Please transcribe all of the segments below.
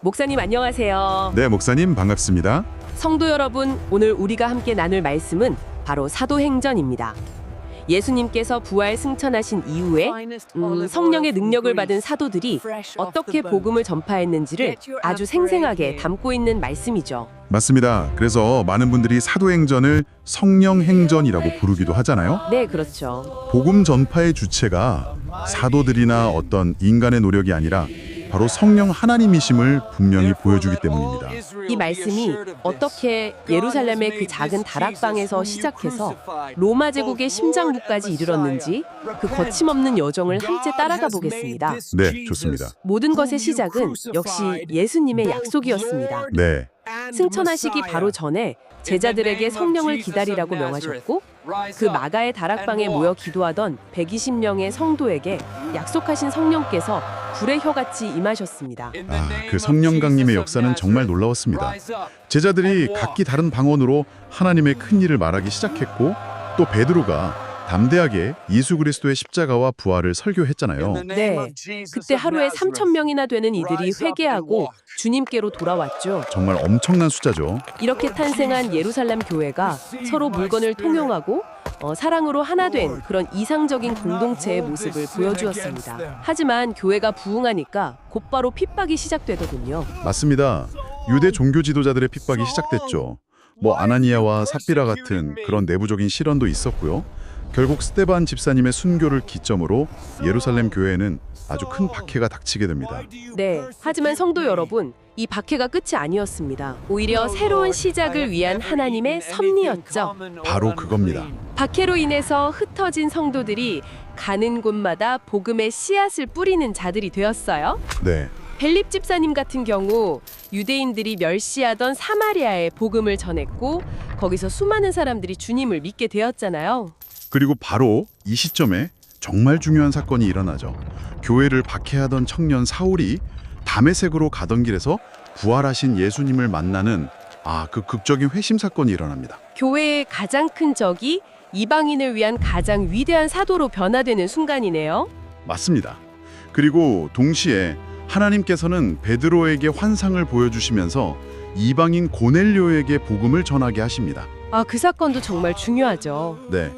목사님 안녕하세요. 네, 목사님 반갑습니다. 성도 여러분, 오늘 우리가 함께 나눌 말씀은 바로 사도행전입니다. 예수님께서 부활 승천하신 이후에 성령의 능력을 받은 사도들이 어떻게 복음을 전파했는지를 아주 생생하게 담고 있는 말씀이죠. 맞습니다. 그래서 많은 분들이 사도행전을 성령행전이라고 부르기도 하잖아요. 네, 그렇죠. 복음 전파의 주체가 사도들이나 어떤 인간의 노력이 아니라 바로 성령 하나님이심을 분명히 보여주기 때문입니다. 이 말씀이 어떻게 예루살렘의 그 작은 다락방에서 시작해서 로마 제국의 심장부까지 이르렀는지 그 거침없는 여정을 함께 따라가 보겠습니다. 네, 좋습니다. 모든 것의 시작은 역시 예수님의 약속이었습니다. 네, 승천하시기 바로 전에 제자들에게 성령을 기다리라고 명하셨고 그 마가의 다락방에 모여 기도하던 120명의 성도에게 약속하신 성령께서 불의 혀같이 임하셨습니다. 그 성령 강림의 역사는 정말 놀라웠습니다. 제자들이 각기 다른 방언으로 하나님의 큰 일을 말하기 시작했고 또 베드로가 담대하게 예수 그리스도의 십자가와 부활을 설교했잖아요. 네, 그때 하루에 3,000명이나 되는 이들이 회개하고 주님께로 돌아왔죠. 정말 엄청난 숫자죠. 이렇게 탄생한 예루살렘 교회가 서로 물건을 통용하고 사랑으로 하나 된 그런 이상적인 공동체의 모습을 보여주었습니다. 하지만 교회가 부흥하니까 곧바로 핍박이 시작되더군요. 맞습니다. 유대 종교 지도자들의 핍박이 시작됐죠. 아나니아와 삽비라 같은 그런 내부적인 시련도 있었고요. 결국 스데반 집사님의 순교를 기점으로 예루살렘 교회에는 아주 큰 박해가 닥치게 됩니다. 네, 하지만 성도 여러분, 이 박해가 끝이 아니었습니다. 오히려 새로운 시작을 위한 하나님의 섭리였죠. 바로 그겁니다. 박해로 인해서 흩어진 성도들이 가는 곳마다 복음의 씨앗을 뿌리는 자들이 되었어요. 네, 벨립 집사님 같은 경우 유대인들이 멸시하던 사마리아에 복음을 전했고 거기서 수많은 사람들이 주님을 믿게 되었잖아요. 그리고 바로 이 시점에 정말 중요한 사건이 일어나죠. 교회를 박해하던 청년 사울이 다메섹으로 가던 길에서 부활하신 예수님을 만나는 그 극적인 회심 사건이 일어납니다. 교회의 가장 큰 적이 이방인을 위한 가장 위대한 사도로 변화되는 순간이네요. 맞습니다. 그리고 동시에 하나님께서는 베드로에게 환상을 보여주시면서 이방인 고넬료에게 복음을 전하게 하십니다. 그 사건도 정말 중요하죠. 네,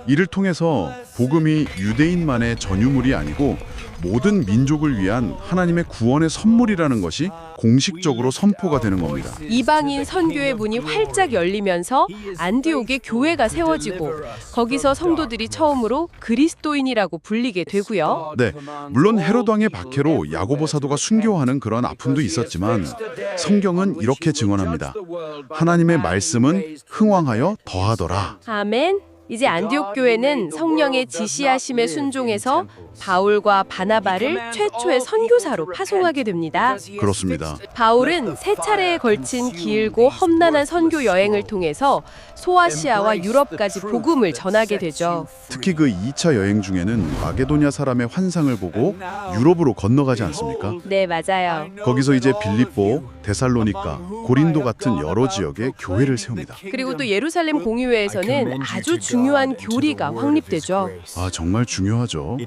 이를 통해서 복음이 유대인만의 전유물이 아니고 모든 민족을 위한 하나님의 구원의 선물이라는 것이 공식적으로 선포가 되는 겁니다. 이방인 선교의 문이 활짝 열리면서 안디옥에 교회가 세워지고 거기서 성도들이 처음으로 그리스도인이라고 불리게 되고요. 네, 물론 헤롯 왕의 박해로 야고보 사도가 순교하는 그런 아픔도 있었지만 성경은 이렇게 증언합니다. 하나님의 말씀은 흥왕하여 더하더라. 아멘. 이제 안디옥 교회는 성령의 지시하심에 순종해서 바울과 바나바를 최초의 선교사로 파송하게 됩니다. 그렇습니다. 바울은 세 차례에 걸친 길고 험난한 선교 여행을 통해서 소아시아와 유럽까지 복음을 전하게 되죠. 특히 그 2차 여행 중에는 마게도냐 사람의 환상을 보고 유럽으로 건너가지 않습니까? 네, 맞아요. 거기서 이제 빌립보, 데살로니가, 고린도 같은 여러 지역에 교회를 세웁니다. 그리고 또 예루살렘 공의회에서는 아주 중요한 교리가 확립되죠. 정말 중요하죠.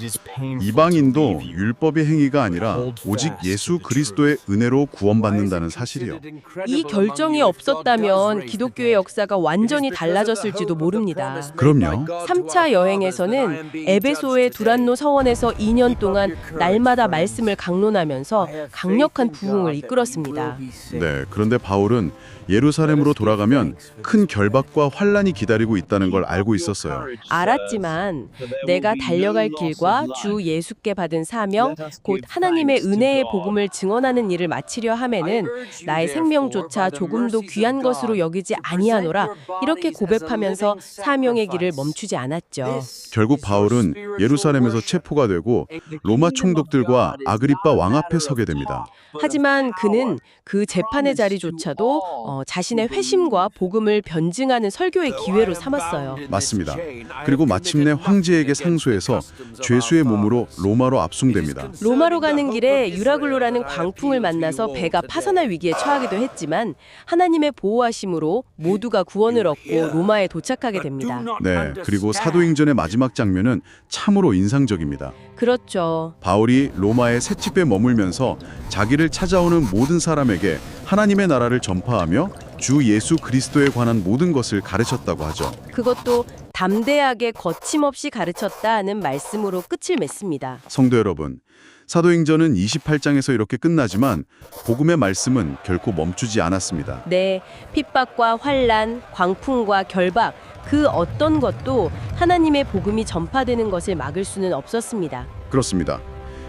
이방인도 율법의 행위가 아니라 오직 예수 그리스도의 은혜로 구원받는다는 사실이요. 이 결정이 없었다면 기독교의 역사가 완전히 달라졌을지도 모릅니다. 그럼요. 3차 여행에서는 에베소의 두란노 서원에서 2년 동안 날마다 말씀을 강론하면서 강력한 부흥을 이끌었습니다. 네, 그런데 바울은 예루살렘으로 돌아가면 큰 결박과 환란이 기다리고 있다는 걸 알고 있었어요. 알았지만 내가 달려갈 길과 주 예수께 받은 사명, 곧 하나님의 은혜의 복음을 증언하는 일을 마치려 하면은 나의 생명조차 조금도 귀한 것으로 여기지 아니하노라, 이렇게 고백하면서 사명의 길을 멈추지 않았죠. 결국 바울은 예루살렘에서 체포가 되고 로마 총독들과 아그리빠 왕 앞에 서게 됩니다. 하지만 그는 그 재판의 자리조차도 자신의 회심과 복음을 변증하는 설교의 기회로 삼았어요. 맞습니다. 그리고 마침내 황제에게 상소해서 죄수의 몸으로 로마로 압송됩니다. 로마로 가는 길에 유라글로라는 광풍을 만나서 배가 파산할 위기에 처하기도 했지만 하나님의 보호하심으로 모두가 구원을 얻고 로마에 도착하게 됩니다. 네, 그리고 사도행전의 마지막 장면은 참으로 인상적입니다. 그렇죠. 바울이 로마의 셋집에 머물면서 자기를 찾아오는 모든 사람에게 하나님의 나라를 전파하며 주 예수 그리스도에 관한 모든 것을 가르쳤다고 하죠. 그것도 담대하게 거침없이 가르쳤다는 말씀으로 끝을 맺습니다. 성도 여러분, 사도행전은 28장에서 이렇게 끝나지만 복음의 말씀은 결코 멈추지 않았습니다. 네, 핍박과 환란, 광풍과 결박, 그 어떤 것도 하나님의 복음이 전파되는 것을 막을 수는 없었습니다. 그렇습니다.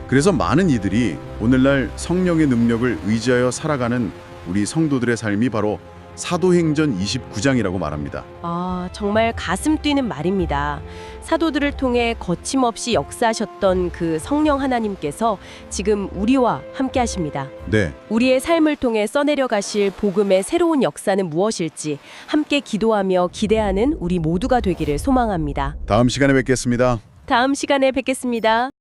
그래서 많은 이들이 오늘날 성령의 능력을 의지하여 살아가는 우리 성도들의 삶이 바로 사도행전 29장이라고 말합니다. 아, 정말 가슴 뛰는 말입니다. 사도들을 통해 거침없이 역사하셨던 그 성령 하나님께서 지금 우리와 함께 하십니다. 네, 우리의 삶을 통해 써내려 가실 복음의 새로운 역사는 무엇일지 함께 기도하며 기대하는 우리 모두가 되기를 소망합니다. 다음 시간에 뵙겠습니다. 다음 시간에 뵙겠습니다.